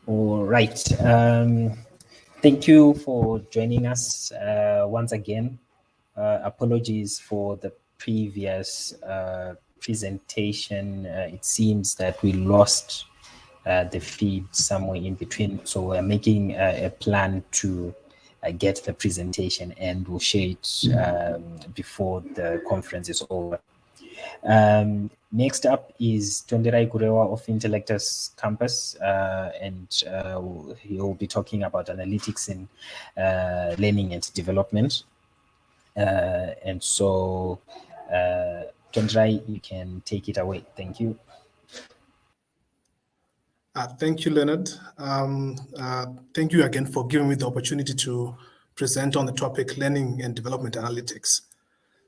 All right. Thank you for joining us once again. Apologies for the previous presentation. It seems that we lost the feed somewhere in between. So we're making a plan to get the presentation, and we'll share it before the conference is over. Next up is Tonderai Kurewa of Intellectus campus, and he'll be talking about analytics in learning and development. And so, Tonderai, you can take it away. Thank you. Thank you, Leonard. Thank you again for giving me the opportunity to present on the topic learning and development analytics.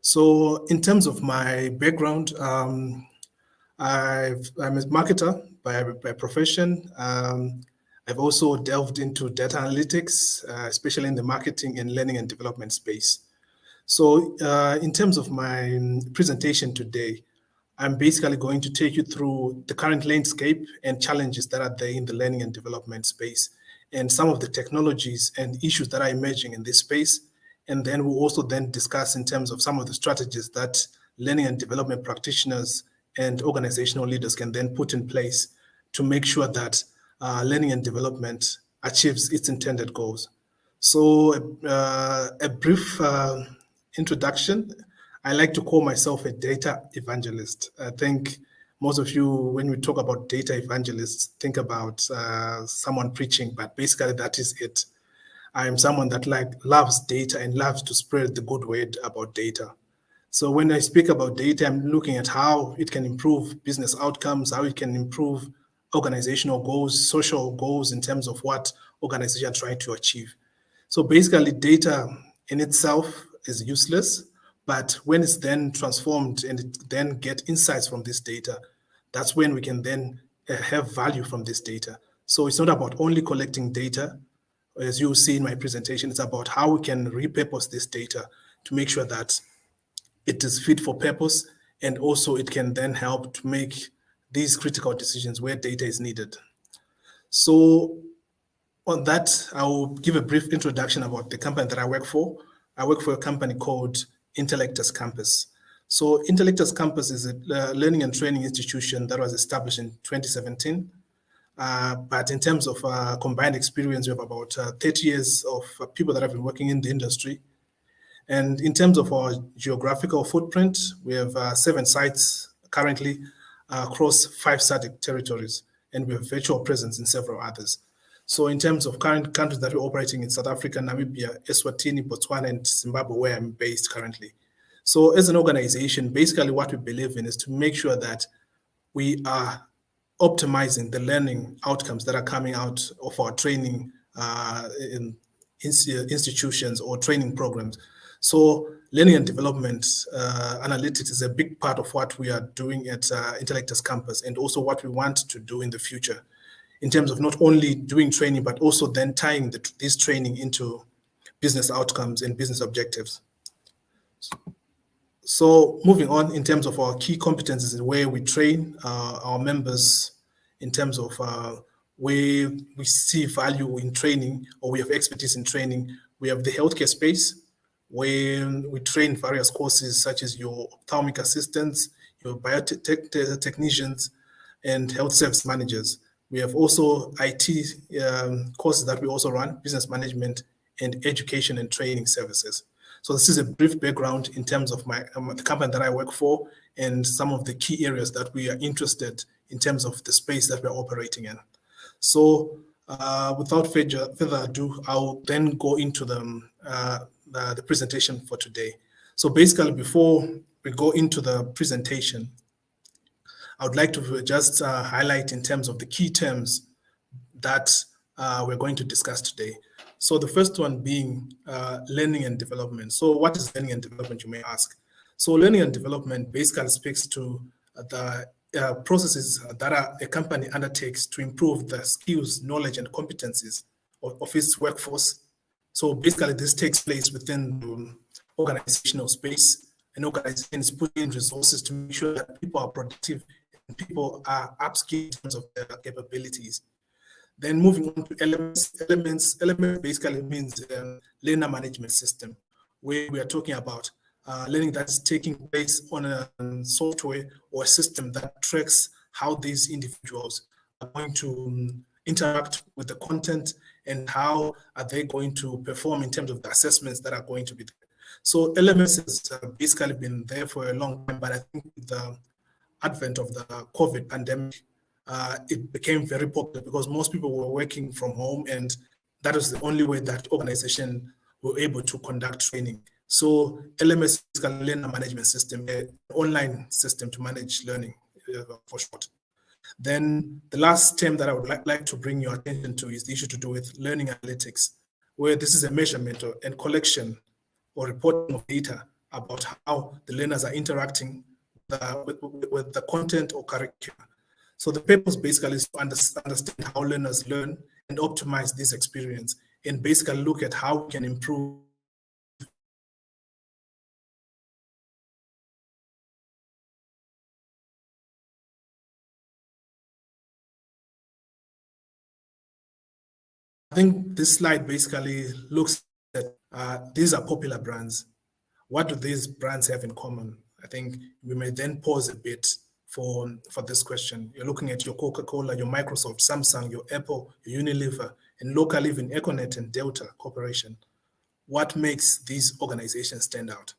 So in terms of my background, I'm a marketer by profession. I've also delved into data analytics, especially in the marketing and learning and development space. So in terms of my presentation today, I'm basically going to take you through the current landscape and challenges that are there in the learning and development space, and some of the technologies and issues that are emerging in this space. And then we'll also then discuss in terms of some of the strategies that learning and development practitioners and organizational leaders can then put in place to make sure that learning and development achieves its intended goals. So a brief introduction. I like to call myself a data evangelist. I think most of you, when we talk about data evangelists, think about someone preaching, but basically that is it. I am someone that loves data and loves to spread the good word about data. So when I speak about data, I'm looking at how it can improve business outcomes, how it can improve organizational goals, social goals in terms of what organizations are trying to achieve. So basically data in itself is useless, but when it's then transformed and it then get insights from this data, that's when we can then have value from this data. So it's not about only collecting data. As you see in my presentation, it's about how we can repurpose this data to make sure that it is fit for purpose, and also it can then help to make these critical decisions where data is needed. So on that, I will give a brief introduction about the company that I work for. I work for a company called Intellectus Campus. So Intellectus Campus is a learning and training institution that was established in 2017. But in terms of combined experience, we have about 30 years of people that have been working in the industry. And in terms of our geographical footprint, we have 7 sites currently across 5 SADC territories, and we have virtual presence in several others. So in terms of current countries that we're operating in, South Africa, Namibia, Eswatini, Botswana, and Zimbabwe, where I'm based currently. So as an organization, basically what we believe in is to make sure that we are optimizing the learning outcomes that are coming out of our training in institutions or training programs. So learning and development analytics is a big part of what we are doing at Intellectus Campus, and also what we want to do in the future in terms of not only doing training, but also then tying this training into business outcomes and business objectives. So moving on in terms of our key competencies and where we train our members in terms of where we see value in training, or we have expertise in training. We have the healthcare space, where we train various courses such as your ophthalmic assistants, your biotech technicians, and health service managers. We have also IT courses that we also run, business management, and education and training services. So this is a brief background in terms of the company that I work for, and some of the key areas that we are interested in terms of the space that we're operating in. So without further ado, I'll then go into the presentation for today. So basically, before we go into the presentation, I would like to just highlight in terms of the key terms that we're going to discuss today. So the first one being learning and development. So what is learning and development, you may ask? So learning and development basically speaks to the processes that a company undertakes to improve the skills, knowledge, and competencies of its workforce. So basically, this takes place within the organizational space. An organization is putting in resources to make sure that people are productive people are upskilled in terms of their capabilities. Then moving on to elements. Elements basically means learner management system, where we are talking about learning that's taking place on a software or a system that tracks how these individuals are going to interact with the content and how are they going to perform in terms of the assessments that are going to be there. So LMS has basically been there for a long time, but I think with the advent of the COVID pandemic, it became very popular because most people were working from home, and that was the only way that organization were able to conduct training. So LMS is a learner management system, an online system to manage learning for short. Then the last term that I would like to bring your attention to is the issue to do with learning analytics, where this is a measurement and collection or reporting of data about how the learners are interacting with the content or curriculum. So the purpose basically is to understand how learners learn and optimize this experience, and basically look at how we can improve I think this slide basically looks at these are popular brands. What do these brands have in common? I think we may then pause a bit for this question. You're looking at your Coca-Cola, your Microsoft, Samsung, your Apple, your Unilever, and local even Econet and Delta Corporation. What makes these organizations stand out?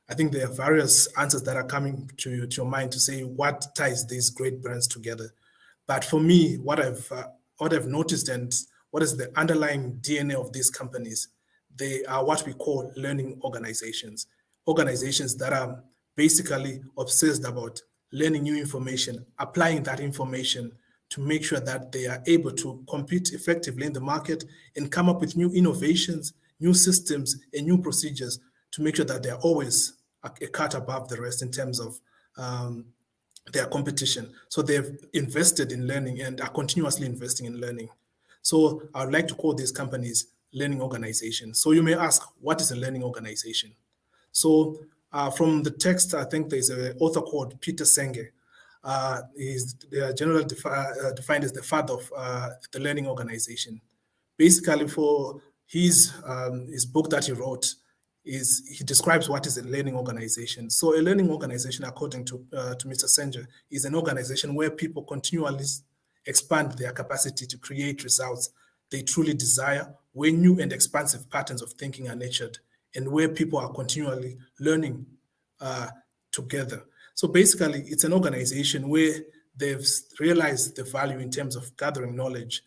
I think there are various answers that are coming to your mind to say what ties these great brands together. But for me, what I've noticed and what is the underlying DNA of these companies, they are what we call learning organizations. Organizations that are basically obsessed about learning new information, applying that information to make sure that they are able to compete effectively in the market and come up with new innovations, new systems, and new procedures to make sure that they're always a cut above the rest in terms of their competition. So they've invested in learning and are continuously investing in learning. So I would like to call these companies learning organizations. So you may ask, what is a learning organization? So from the text, I think there's an author called Peter Senge. He's generally defined as the father of the learning organization. Basically, for his book that he wrote, he describes what is a learning organization. So a learning organization, according to Mr. Senge, is an organization where people continually expand their capacity to create results they truly desire, where new and expansive patterns of thinking are nurtured, and where people are continually learning together. So basically, it's an organization where they've realized the value in terms of gathering knowledge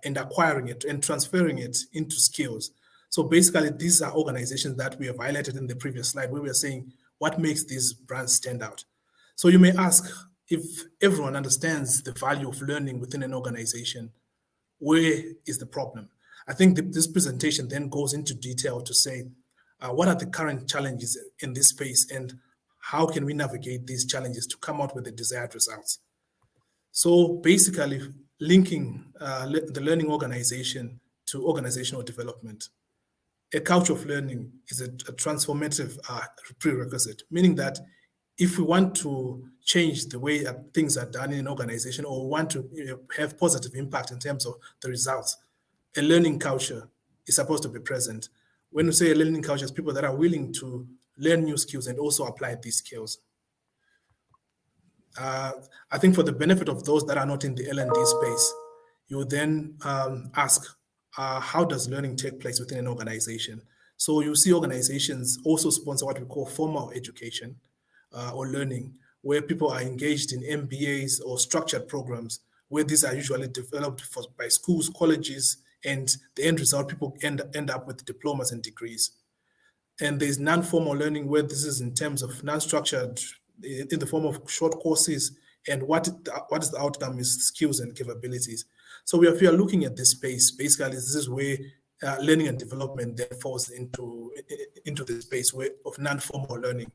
and acquiring it and transferring it into skills. So basically, these are organizations that we have highlighted in the previous slide, where we are saying what makes these brands stand out. So you may ask, if everyone understands the value of learning within an organization, where is the problem? I think this presentation then goes into detail to say, what are the current challenges in this space and how can we navigate these challenges to come out with the desired results? So basically, linking the learning organization to organizational development. A culture of learning is a transformative prerequisite, meaning that if we want to change the way things are done in an organization, or want to have positive impact in terms of the results, a learning culture is supposed to be present. When we say a learning culture, it's people that are willing to learn new skills and also apply these skills. I think for the benefit of those that are not in the L&D space, you then ask, how does learning take place within an organization? So you see organizations also sponsor what we call formal education or learning, where people are engaged in MBAs or structured programs, where these are usually developed by schools, colleges, and the end result, people end up with diplomas and degrees. And there's non-formal learning, where this is in terms of non-structured, in the form of short courses, and what is the outcome is skills and capabilities. So if we are looking at this space, basically this is where learning and development then falls into the space of non-formal learning,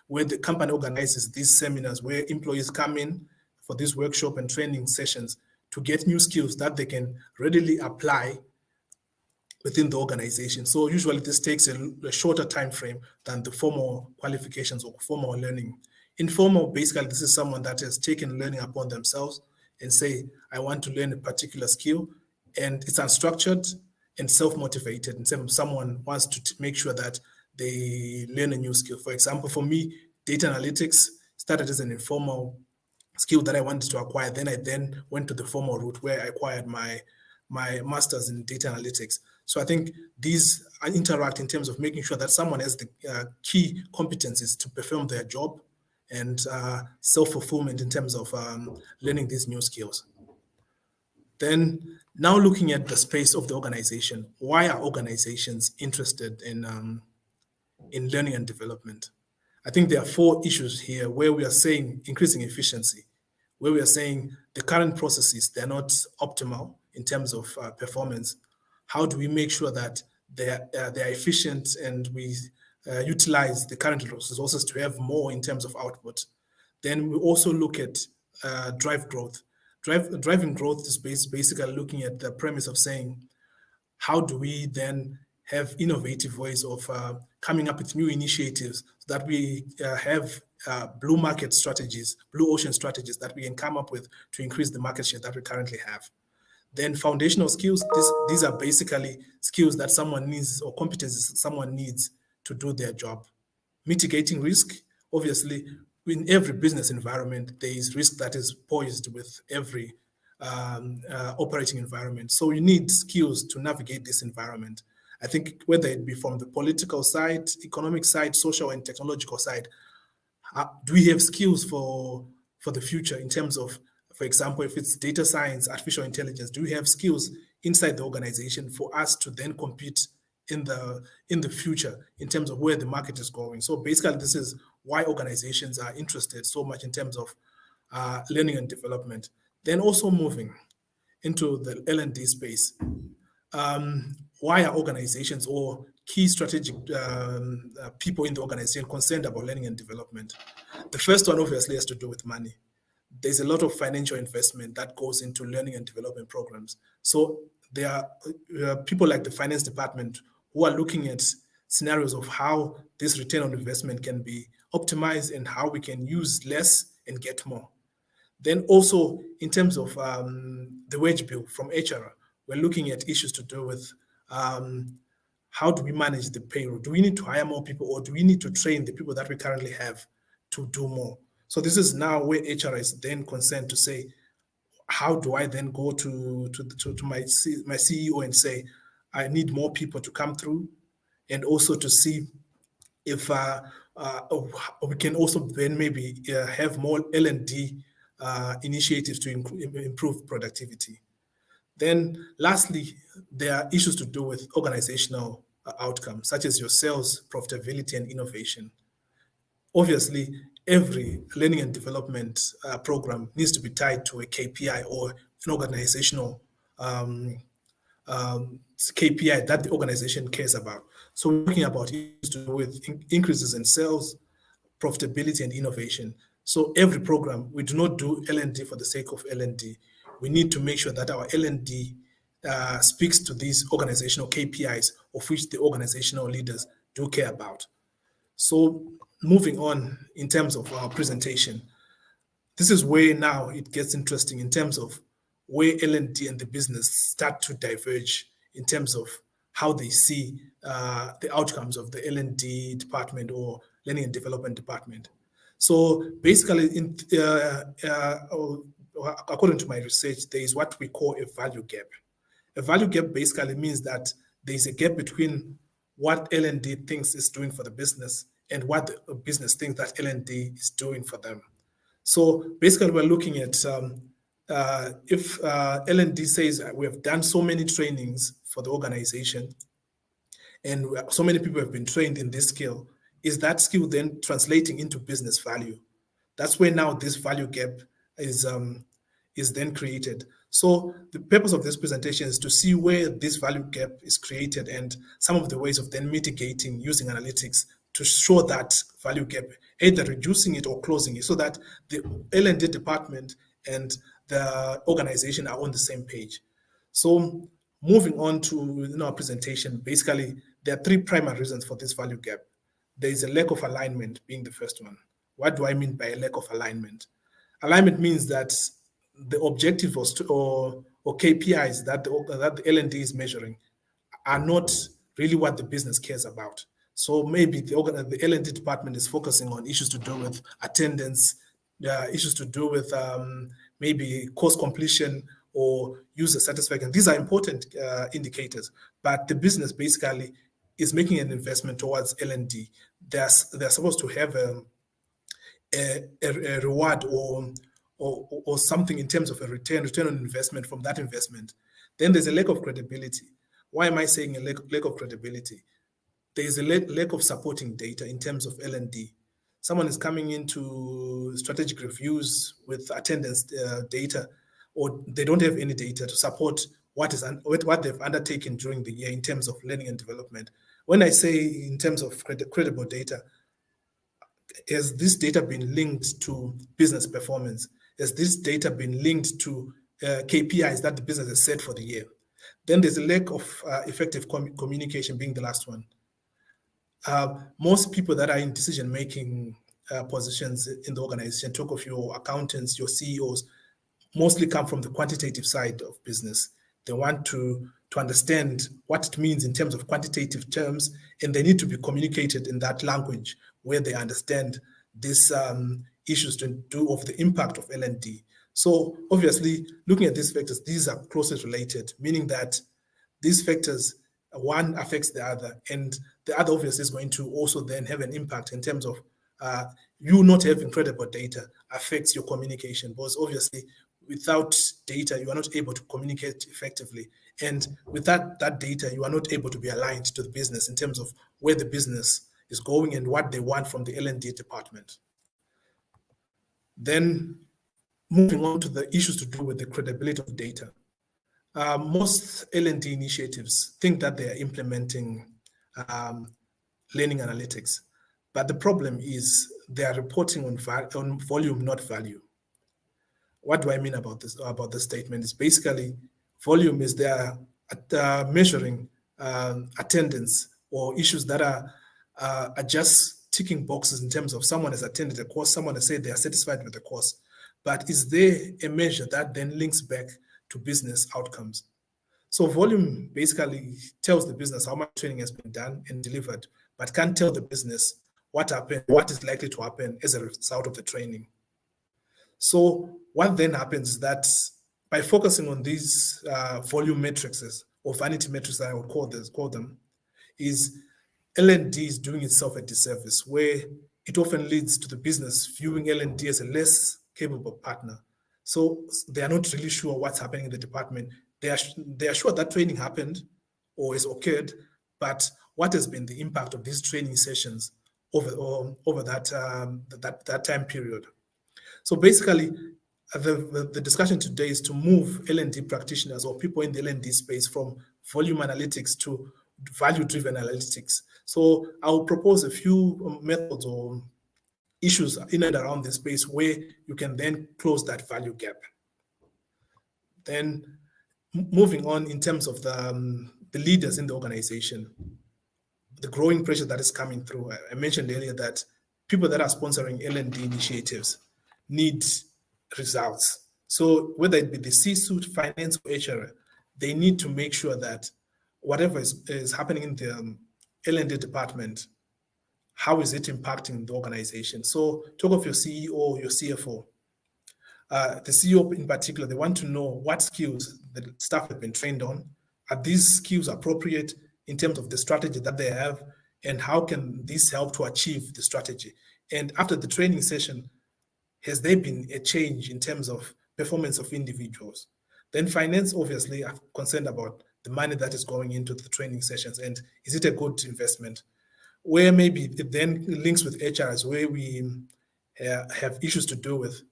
where the company organizes these seminars where employees come in for these workshop and training sessions to get new skills that they can readily apply within the organization. So usually this takes a shorter time frame than the formal qualifications or formal learning Informal, basically, this is someone that has taken learning upon themselves and say, I want to learn a particular skill, and it's unstructured and self-motivated. And someone wants to make sure that they learn a new skill. For example, for me, data analytics started as an informal skill that I wanted to acquire. Then I went to the formal route where I acquired my master's in data analytics. So I think these interact in terms of making sure that someone has the key competencies to perform their job and self-fulfillment in terms of learning these new skills. Then now looking at the space of the organization, why are organizations interested in learning and development? I think there are 4 issues here where we are saying increasing efficiency, where we are saying the current processes, they're not optimal in terms of performance. How do we make sure that they are efficient and we utilize the current resources to have more in terms of output? Then we also look at drive growth. Driving growth is basically looking at the premise of saying, how do we then have innovative ways of coming up with new initiatives so that we have blue market strategies, blue ocean strategies that we can come up with to increase the market share that we currently have. Then foundational skills, these are basically skills that someone needs or competencies someone needs to do their job. Mitigating risk, obviously, in every business environment, there is risk that is posed with every operating environment. So you need skills to navigate this environment. I think whether it be from the political side, economic side, social and technological side, do we have skills for the future in terms of, for example, if it's data science, artificial intelligence, do we have skills inside the organization for us to then compete in the future in terms of where the market is going? So basically, this is why organizations are interested so much in terms of learning and development. Then also moving into the L&D space. Why are organizations or key strategic people in the organization concerned about learning and development? The first one obviously has to do with money. There's a lot of financial investment that goes into learning and development programs. So there are people like the finance department who are looking at scenarios of how this return on investment can be optimized and how we can use less and get more. Then also in terms of the wage bill from HR, we're looking at issues to do with how do we manage the payroll? Do we need to hire more people, or do we need to train the people that we currently have to do more? So this is now where HR is then concerned to say, how do I then go to my CEO and say, I need more people to come through, and also to see if we can also then maybe have more L&D initiatives to improve productivity. Then lastly, there are issues to do with organizational outcomes, such as your sales, profitability, and innovation. Obviously, every learning and development program needs to be tied to a KPI or an organizational KPI that the organization cares about. So we're talking about issues to do with increases in sales, profitability, and innovation. So every program, we do not do L&D for the sake of L&D. We need to make sure that our L&D speaks to these organizational KPIs of which the organizational leaders do care about. So moving on in terms of our presentation, this is where now it gets interesting in terms of where L&D and the business start to diverge in terms of how they see the outcomes of the L&D department or learning and development department. So basically, according to my research, there is what we call a value gap. A value gap basically means that there is a gap between what L&D thinks is doing for the business and what the business thinks that L&D is doing for them. So basically, we're looking at if L&D says we have done so many trainings for the organization and so many people have been trained in this skill, is that skill then translating into business value? That's where now this value gap is then created. So the purpose of this presentation is to see where this value gap is created and some of the ways of then mitigating using analytics to show that value gap, either reducing it or closing it, so that the L&D department and the organization are on the same page. So moving on to our presentation, basically there are 3 primary reasons for this value gap. There is a lack of alignment being the first one. What do I mean by a lack of alignment? Alignment means that the objective or KPIs that the L&D is measuring are not really what the business cares about. So maybe the L&D department is focusing on issues to do with attendance, issues to do with maybe course completion or user satisfaction. These are important indicators, but the business basically is making an investment towards L&D. They're supposed to have a reward or something in terms of a return on investment from that investment. Then there's a lack of credibility. Why am I saying a lack of credibility? There is a lack of supporting data in terms of L&D. Someone is coming into strategic reviews with attendance data, or they don't have any data to support what they've undertaken during the year in terms of learning and development. When I say in terms of credible data, has this data been linked to business performance? Has this data been linked to KPIs that the business has set for the year? Then there's a lack of effective communication being the last one. Most people that are in decision-making positions in the organization, talk of your accountants, your CEOs, mostly come from the quantitative side of business. They want to understand what it means in terms of quantitative terms, and they need to be communicated in that language where they understand these issues to do of the impact of L&D. So obviously, looking at these factors, these are closely related, meaning that these factors, one affects the other, and the other obviously is going to also then have an impact in terms of you not having credible data affects your communication, because obviously without data, you are not able to communicate effectively. And with that data, you are not able to be aligned to the business in terms of where the business is going and what they want from the L&D department. Then moving on to the issues to do with the credibility of data. Most L&D initiatives think that they are implementing learning analytics, but the problem is they are reporting on volume, not value. What do I mean about this statement? Is basically volume is there measuring attendance or issues that are just ticking boxes in terms of someone has attended a course, someone has said they are satisfied with the course. But is there a measure that then links back to business outcomes? So volume basically tells the business how much training has been done and delivered, but can't tell the business what happened, what is likely to happen as a result of the training. So what then happens is that by focusing on these volume matrices or vanity metrics, I would call them, is L&D is doing itself a disservice, where it often leads to the business viewing L&D as a less capable partner. So they are not really sure what's happening in the department. They are sure that training happened or has occurred, but what has been the impact of these training sessions over that time period? So basically, the discussion today is to move L&D practitioners or people in the L&D space from volume analytics to value-driven analytics. So I'll propose a few methods or issues in and around this space where you can then close that value gap. Then moving on in terms of the leaders in the organization, the growing pressure that is coming through. I mentioned earlier that people that are sponsoring L&D initiatives need results. So whether it be the C-suite, finance, or HR, they need to make sure that whatever is happening in the L&D department, how is it impacting the organization? So talk of your CEO, your CFO. The CEO in particular, they want to know what skills the staff have been trained on. Are these skills appropriate in terms of the strategy that they have? And how can this help to achieve the strategy? And after the training session, has there been a change in terms of performance of individuals? Then finance, obviously, are concerned about the money that is going into the training sessions, and is it a good investment? Where maybe it then links with HRs, where we have issues to do with,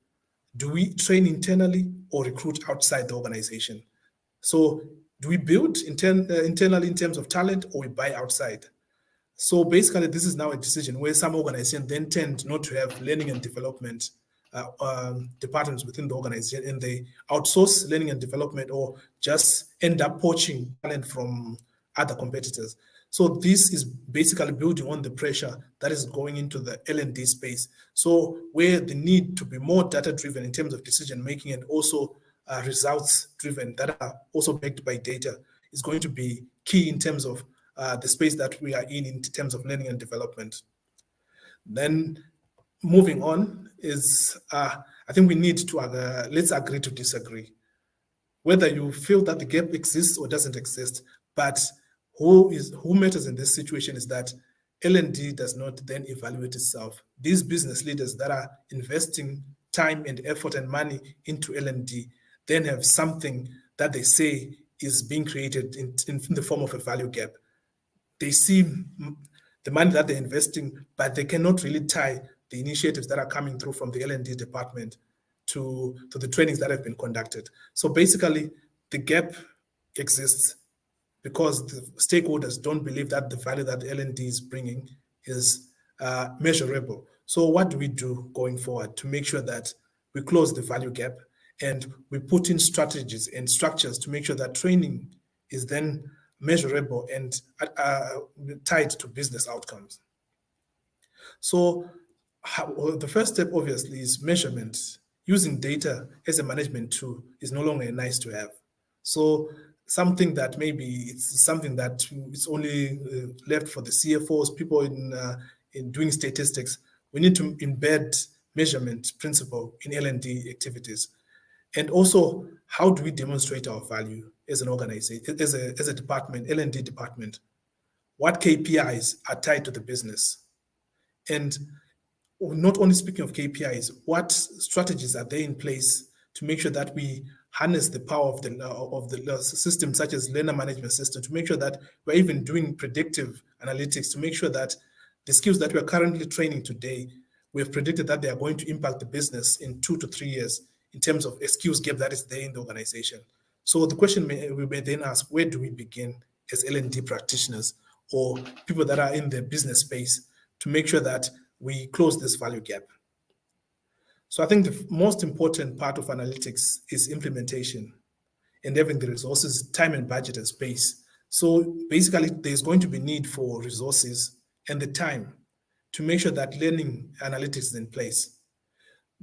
do we train internally or recruit outside the organization? So do we build internally in terms of talent, or we buy outside? So basically, this is now a decision where some organizations then tend not to have learning and development departments within the organization, and they outsource learning and development or just end up poaching talent from other competitors. So this is basically building on the pressure that is going into the L&D space. So where the need to be more data-driven in terms of decision-making and also results-driven that are also backed by data is going to be key in terms of the space that we are in terms of learning and development. Then moving on is, I think we need to, let's agree to disagree. Whether you feel that the gap exists or doesn't exist, but who matters in this situation is that L&D does not then evaluate itself. These business leaders that are investing time and effort and money into L&D then have something that they say is being created in the form of a value gap. They see the money that they're investing, but they cannot really tie the initiatives that are coming through from the L&D department to the trainings that have been conducted. So basically, the gap exists because the stakeholders don't believe that the value that the L&D is bringing is measurable. So what do we do going forward to make sure that we close the value gap and we put in strategies and structures to make sure that training is then measurable and tied to business outcomes? So the first step, obviously, is measurement. Using data as a management tool is no longer a nice to have. So something that maybe it's something that it's only left for the CFOs, people in doing statistics. We need to embed measurement principle in L&D activities. And also, how do we demonstrate our value as an organization, as a department, L&D department? What KPIs are tied to the business? And not only speaking of KPIs, what strategies are there in place to make sure that we harness the power of the system, such as learner management system, to make sure that we're even doing predictive analytics, to make sure that the skills that we're currently training today, we've predicted that they are going to impact the business in 2 to 3 years in terms of a skills gap that is there in the organization. So the question we may then ask, where do we begin as L&D practitioners or people that are in the business space to make sure that we close this value gap? So I think the most important part of analytics is implementation and having the resources, time and budget and space. So basically, there's going to be need for resources and the time to make sure that learning analytics is in place.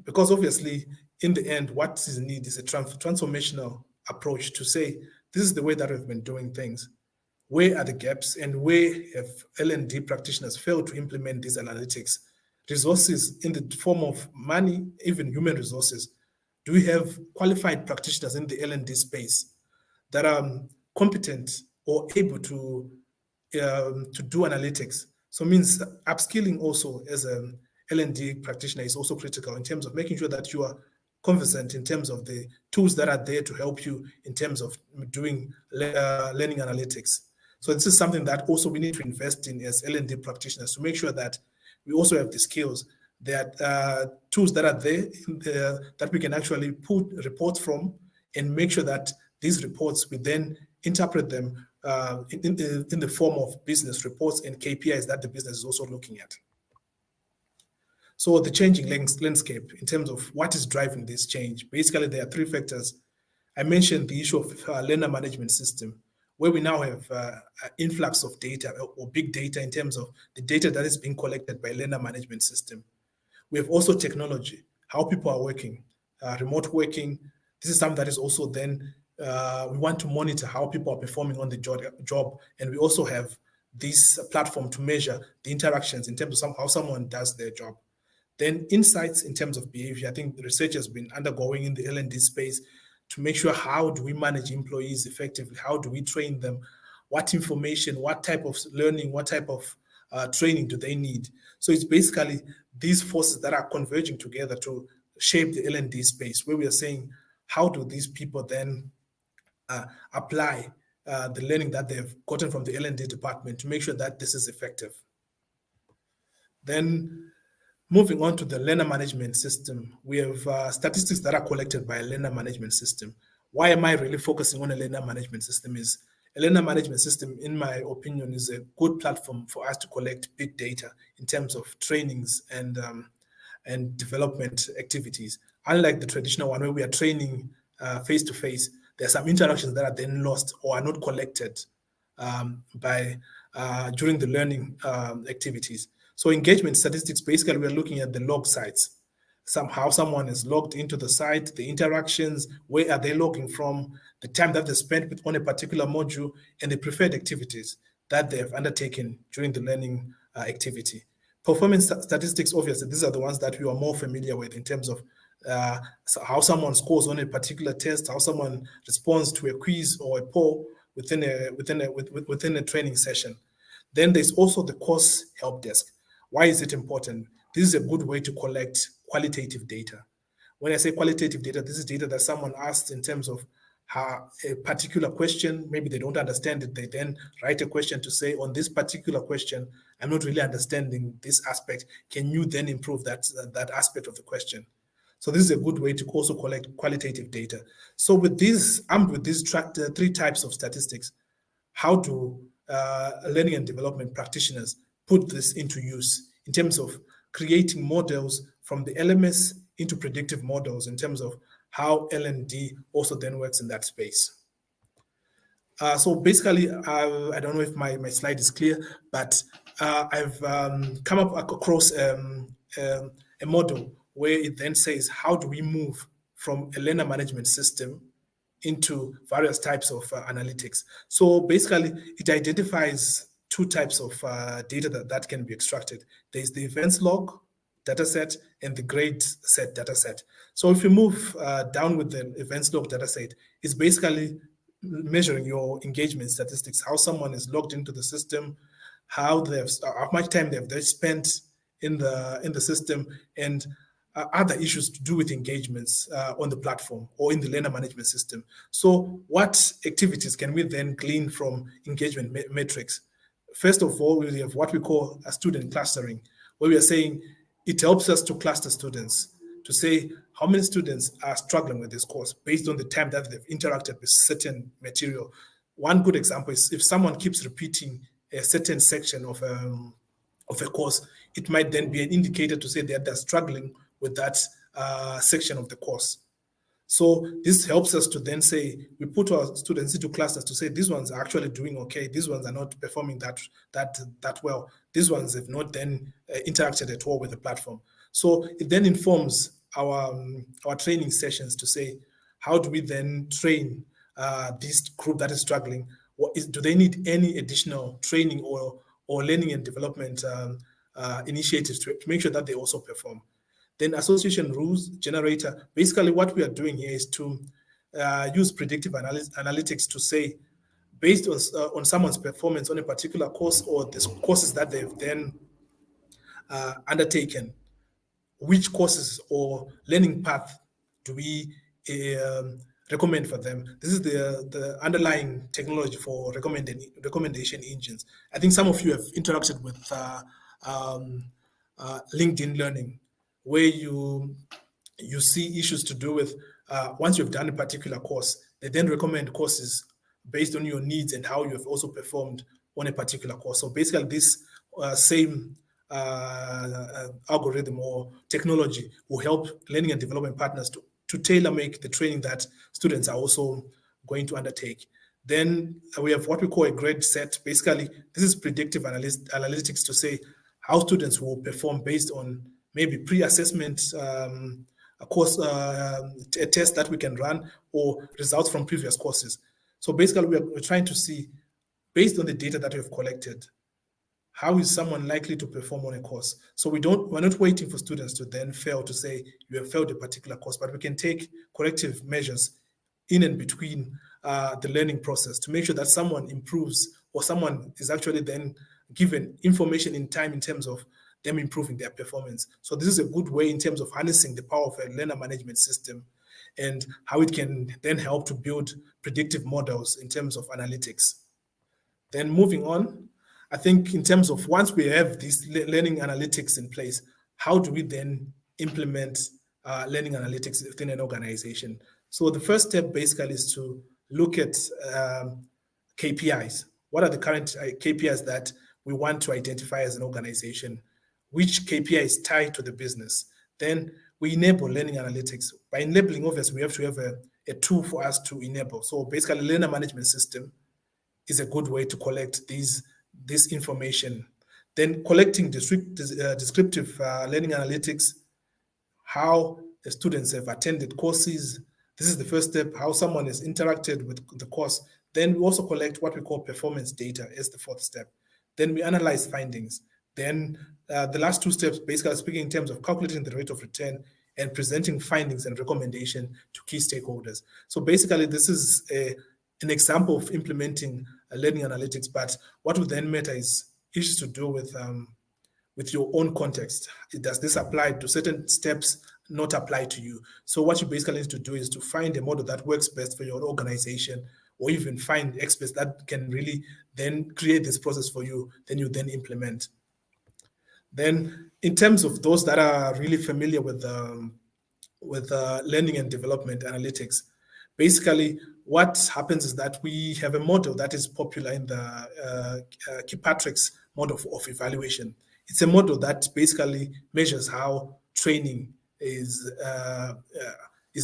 Because obviously, in the end, what is needed is a transformational approach to say, this is the way that we've been doing things. Where are the gaps and where have L&D practitioners failed to implement these analytics? Resources in the form of money, even human resources. Do we have qualified practitioners in the L&D space that are competent or able to do analytics? So it means upskilling also as an L&D practitioner is also critical in terms of making sure that you are conversant in terms of the tools that are there to help you in terms of doing learning analytics. So this is something that also we need to invest in as L&D practitioners to make sure that we also have the skills, that tools that are there that we can actually put reports from and make sure that these reports, we then interpret them in the form of business reports and KPIs that the business is also looking at. So the changing landscape in terms of what is driving this change, basically there are 3 factors. I mentioned the issue of learner management system, where we now have influx of data or big data in terms of the data that is being collected by learner management system. We have also technology, how people are working, remote working. This is something that is also then, we want to monitor how people are performing on the job. And we also have this platform to measure the interactions in terms of how someone does their job. Then insights in terms of behavior. I think the research has been undergoing in the L&D space to make sure how do we manage employees effectively? How do we train them? What information, what type of learning, what type of training do they need? So it's basically these forces that are converging together to shape the L&D space, where we are saying, how do these people then apply the learning that they've gotten from the L&D department to make sure that this is effective? Then moving on to the learner management system, we have statistics that are collected by a learner management system. Why am I really focusing on a learner management system? Is a learner management system, in my opinion, is a good platform for us to collect big data in terms of trainings and development activities. Unlike the traditional one where we are training face-to-face, there are some interactions that are then lost or are not collected by during the learning activities. So engagement statistics, basically we're looking at the log sites. How someone is logged into the site, the interactions, where are they logging from, the time that they spent on a particular module, and the preferred activities that they have undertaken during the learning activity. Performance statistics, obviously, these are the ones that we are more familiar with in terms of how someone scores on a particular test, how someone responds to a quiz or a poll within a training session. Then there's also the course help desk. Why is it important? This is a good way to collect qualitative data. When I say qualitative data, this is data that someone asked in terms of a particular question. Maybe they don't understand it. They then write a question to say, on this particular question, I'm not really understanding this aspect. Can you then improve that aspect of the question? So this is a good way to also collect qualitative data. So with these, armed with these three types of statistics, how do learning and development practitioners put this into use in terms of creating models from the LMS into predictive models in terms of how L&D also then works in that space? So basically, I don't know if my slide is clear, but I've come up across a model where it then says, how do we move from a learner management system into various types of analytics? So basically, it identifies two types of data that can be extracted. There's the events log dataset and the grade set dataset. So if you move down with the events log dataset, it's basically measuring your engagement statistics, how someone is logged into the system, how much time they've spent in the system, and other issues to do with engagements on the platform or in the learner management system. So what activities can we then glean from engagement metrics? First of all, we have what we call a student clustering, where we are saying it helps us to cluster students, to say how many students are struggling with this course based on the time that they've interacted with certain material. One good example is if someone keeps repeating a certain section of a course, it might then be an indicator to say that they're struggling with that section of the course. So this helps us to then say, we put our students into clusters to say, these ones are actually doing okay, these ones are not performing that well, these ones have not then interacted at all with the platform. So it then informs our training sessions to say, how do we then train this group that is struggling? Do they need any additional training or learning and development initiatives to make sure that they also perform? Then association rules generator. Basically, what we are doing here is to use predictive analytics to say, based on someone's performance on a particular course or the courses that they've then undertaken, which courses or learning path do we recommend for them? This is the underlying technology for recommendation engines. I think some of you have interacted with LinkedIn Learning, where you see issues to do with once you've done a particular course, they then recommend courses based on your needs and how you have also performed on a particular course. So basically, this same algorithm or technology will help learning and development partners to tailor make the training that students are also going to undertake. Then we have what we call a grade set. Basically, this is predictive analytics to say how students will perform based on maybe pre-assessment a course, a test that we can run, or results from previous courses. So basically, we're trying to see, based on the data that we've collected, how is someone likely to perform on a course? So we're not waiting for students to then fail to say you have failed a particular course, but we can take corrective measures in and between the learning process to make sure that someone improves or someone is actually then given information in time in terms of them improving their performance. So this is a good way in terms of harnessing the power of a learner management system and how it can then help to build predictive models in terms of analytics. Then moving on, I think in terms of once we have these learning analytics in place, how do we then implement learning analytics within an organization? So the first step basically is to look at KPIs. What are the current KPIs that we want to identify as an organization? Which KPI is tied to the business? Then we enable learning analytics. By enabling, obviously, we have to have a tool for us to enable. So basically, learner management system is a good way to collect these this information. Then collecting descriptive learning analytics, how the students have attended courses. This is the first step, how someone has interacted with the course. Then we also collect what we call performance data as the fourth step. Then we analyze findings. Then the last two steps, basically speaking in terms of calculating the rate of return and presenting findings and recommendation to key stakeholders. So basically, this is an example of implementing learning analytics, but what would then matter is issues to do with your own context. Does this apply to certain steps, not apply to you? So what you basically need to do is to find a model that works best for your organization, or even find experts that can really then create this process for you, then you then implement. Then in terms of those that are really familiar with learning and development analytics, basically what happens is that we have a model that is popular in the Kirkpatrick's model of evaluation. It's a model that basically measures how training is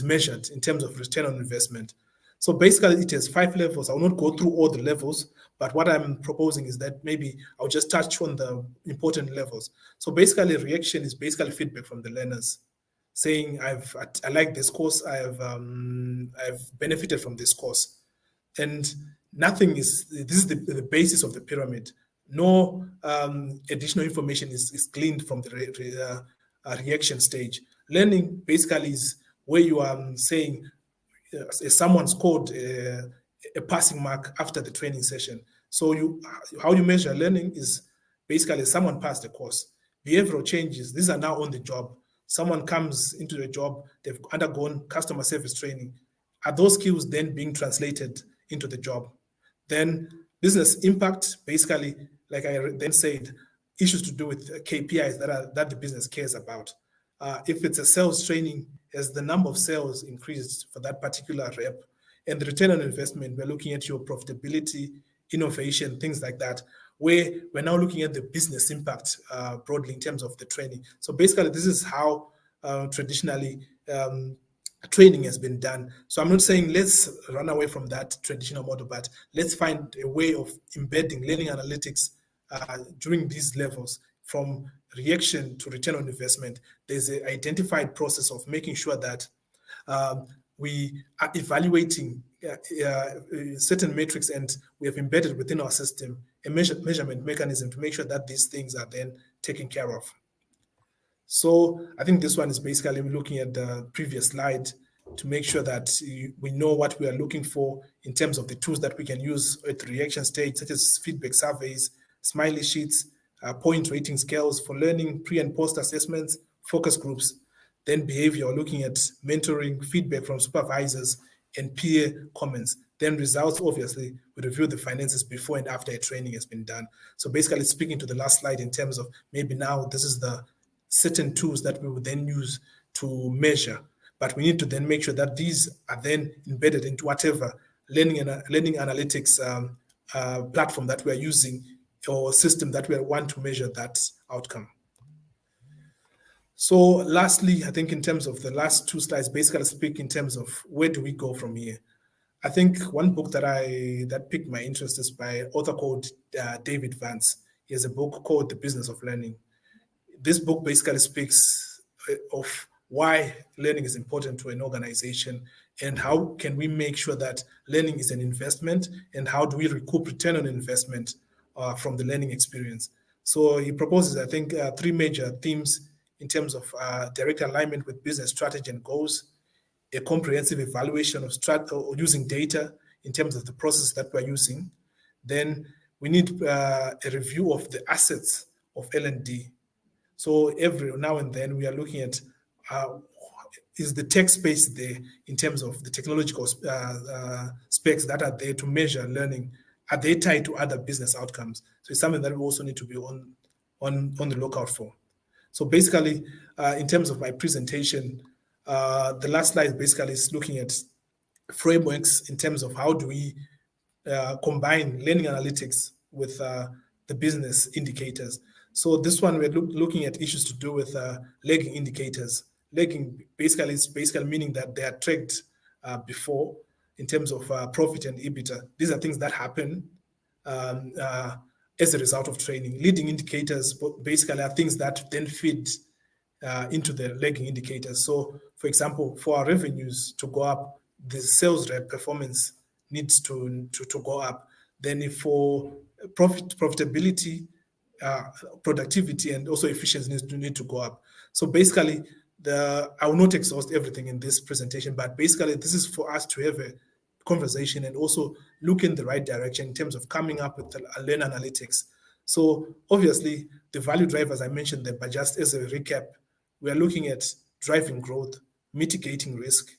measured in terms of return on investment. So basically it has 5 levels. I will not go through all the levels, but what I'm proposing is that maybe I'll just touch on the important levels. So basically reaction is basically feedback from the learners saying, I like this course, I've benefited from this course. And nothing is, this is the basis of the pyramid. No additional information is gleaned from the reaction stage. Learning basically is where you are saying someone scored a passing mark after the training session. So how you measure learning is basically someone passed the course. Behavioral changes, these are now on the job. Someone comes into the job, they've undergone customer service training. Are those skills then being translated into the job? Then business impact, basically, like I then said, issues to do with KPIs that the business cares about. If it's a sales training, has the number of sales increased for that particular rep? And the return on investment, we're looking at your profitability, innovation, things like that, where we're now looking at the business impact broadly in terms of the training. So basically, this is how traditionally training has been done. So I'm not saying let's run away from that traditional model, but let's find a way of embedding learning analytics during these levels, from reaction to return on investment. There's an identified process of making sure that we are evaluating certain metrics, and we have embedded within our system a measurement mechanism to make sure that these things are then taken care of. So I think this one is basically looking at the previous slide to make sure that we know what we are looking for in terms of the tools that we can use at the reaction stage, such as feedback surveys, smiley sheets, point rating scales for learning, pre and post assessments, focus groups. Then behavior, looking at mentoring, feedback from supervisors, and peer comments. Then results, obviously, we review the finances before and after a training has been done. So basically speaking to the last slide in terms of maybe now this is the certain tools that we would then use to measure. But we need to then make sure that these are then embedded into whatever learning analytics platform that we are using, or system that we want to measure that outcome. So lastly, I think in terms of the last 2 slides, basically speak in terms of where do we go from here. I think one book that piqued my interest is by an author called David Vance. He has a book called The Business of Learning. This book basically speaks of why learning is important to an organization, and how can we make sure that learning is an investment, and how do we recoup return on investment from the learning experience. So he proposes, I think, 3 major themes in terms of direct alignment with business strategy and goals, a comprehensive evaluation of using data in terms of the process that we're using. Then we need a review of the assets of L&D. So every now and then we are looking at is the tech space there in terms of the technological specs that are there to measure learning, are they tied to other business outcomes? So it's something that we also need to be on the lookout for. So basically, in terms of my presentation, the last slide basically is looking at frameworks in terms of how do we combine learning analytics with the business indicators. So this one, we're looking at issues to do with lagging indicators. Lagging basically is meaning that they are tracked before in terms of profit and EBITDA. These are things that happen as a result of training. Leading indicators basically are things that then feed into the lagging indicators. So, for example, for our revenues to go up, the sales rep performance needs to go up. Then if for profitability, productivity, and also efficiency need to go up. So basically, I will not exhaust everything in this presentation, but basically this is for us to have a conversation and also look in the right direction in terms of coming up with learn analytics. So obviously the value drivers I mentioned them, but just as a recap, we are looking at driving growth, mitigating risk,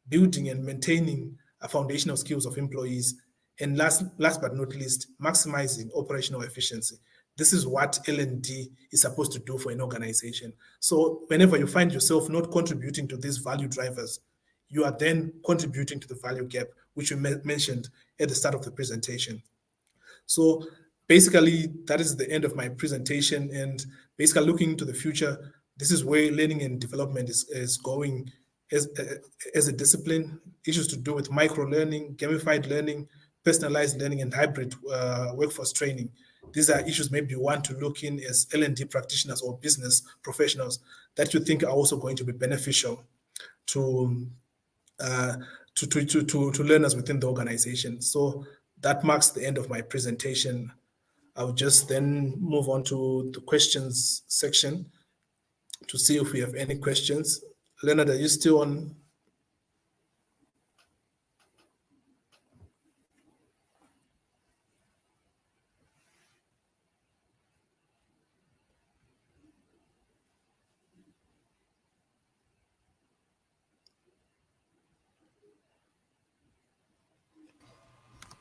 building and maintaining foundational skills of employees, and last but not least, maximizing operational efficiency. This is what L&D is supposed to do for an organization. So whenever you find yourself not contributing to these value drivers, you are then contributing to the value gap, which you mentioned at the start of the presentation. So basically, that is the end of my presentation. And basically looking into the future, this is where learning and development is going as a discipline. Issues to do with micro-learning, gamified learning, personalized learning, and hybrid workforce training. These are issues maybe you want to look in as L&D practitioners or business professionals that you think are also going to be beneficial to learners within the organization. So that marks the end of my presentation. I'll just then move on to the questions section to see if we have any questions. Leonard, are you still on?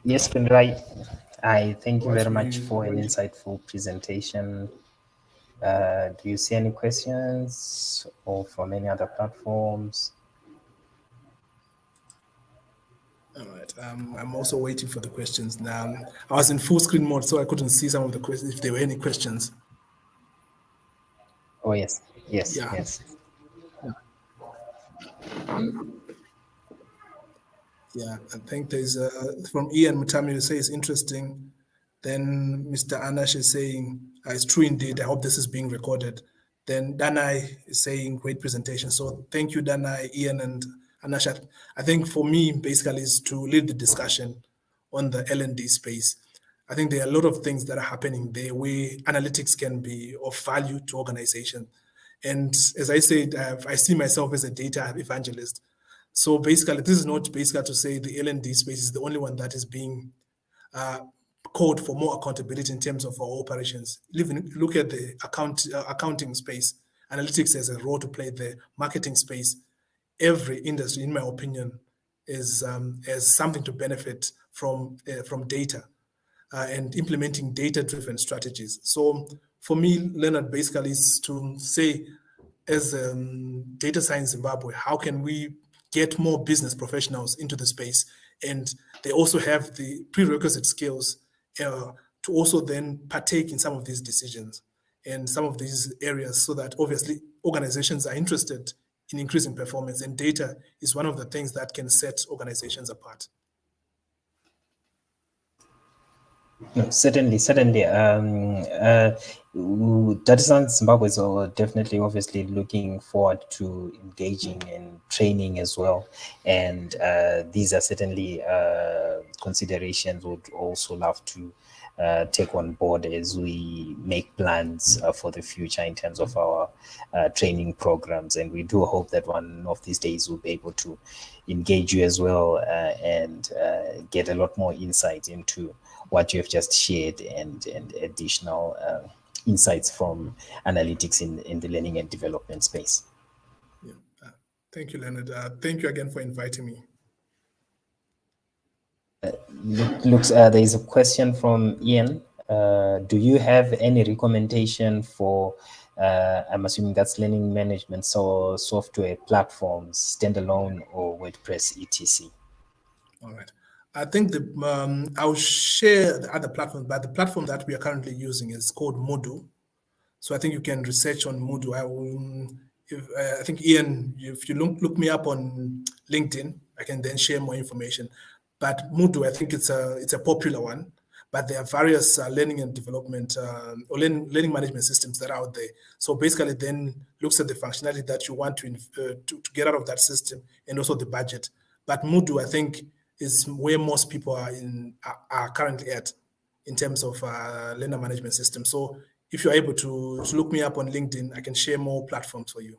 Yes, Tonderai. I thank you very much for an insightful presentation. Do you see any questions or from any other platforms? All right. I'm also waiting for the questions now. I was in full screen mode, so I couldn't see some of the questions, if there were any questions. Oh, yes. Yes. Yeah. Yes. Yeah, I think there's from Ian Mutami who says interesting. Then Mr. Anash is saying, it's true indeed. I hope this is being recorded. Then Danai is saying, great presentation. So thank you, Danai, Ian, and Anash. I think for me, basically, is to lead the discussion on the L&D space. I think there are a lot of things that are happening there where analytics can be of value to organization. And as I said, I see myself as a data evangelist. So basically, this is not basically to say the L&D space is the only one that is being called for more accountability in terms of our operations. Look at the accounting space. Analytics has a role to play there. Marketing space. Every industry, in my opinion, has something to benefit from data and implementing data-driven strategies. So for me, Leonard, basically is to say, as Data Science Zimbabwe, how can we get more business professionals into the space? And they also have the prerequisite skills to also then partake in some of these decisions and some of these areas, so that obviously organizations are interested in increasing performance, and data is one of the things that can set organizations apart. No, certainly. Data Science Zimbabwe is definitely, obviously, looking forward to engaging in training as well. And these are certainly considerations we'd also love to take on board as we make plans for the future in terms of our training programs. And we do hope that one of these days we'll be able to engage you as well and get a lot more insight into what you have just shared and additional insights from analytics in the learning and development space. Yeah. Thank you, Leonard. Thank you again for inviting me. There is a question from Ian. Do you have any recommendation for, I'm assuming that's learning management, so software platforms, standalone or WordPress, etc.? All right. I think I'll share the other platforms, but the platform that we are currently using is called Moodle. So I think you can research on Moodle. I think, Ian, if you look me up on LinkedIn, I can then share more information. But Moodle, I think it's a popular one. but there are various learning and development or learning management systems that are out there. So basically then looks at the functionality that you want to get out of that system and also the budget. But Moodle, I think, is where most people are currently at in terms of learner management system. So if you're able to look me up on LinkedIn, I can share more platforms for you.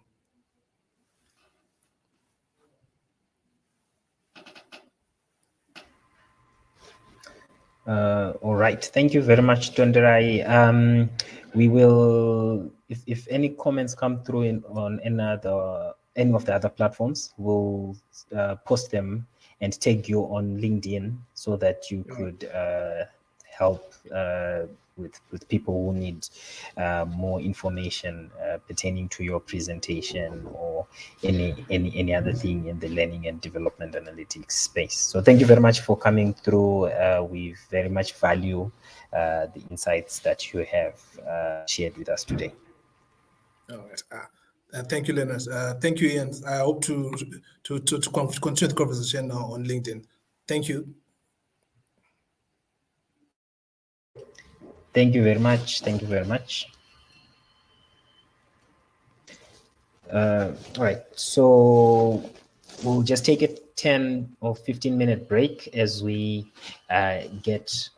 All right. Thank you very much, Tonderai. We will, if any comments come through on any of the other platforms, we'll post them and tag you on LinkedIn so that you could help with people who need more information pertaining to your presentation or any other thing in the learning and development analytics space. So thank you very much for coming through. We very much value the insights that you have shared with us today. All right. Thank you, Leonard. Thank you, Ian. I hope to continue the conversation now on LinkedIn. Thank you. Thank you very much. Thank you very much. All right. So we'll just take a 10 or 15-minute break as we get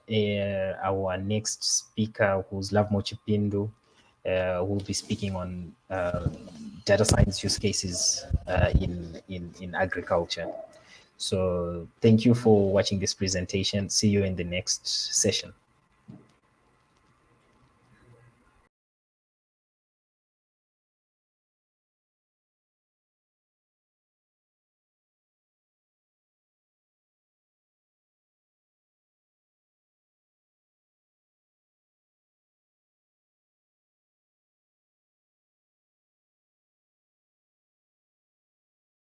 our next speaker, who's Lovemo Chipindu, who will be speaking on data science use cases in agriculture. So thank you for watching this presentation. See you in the next session.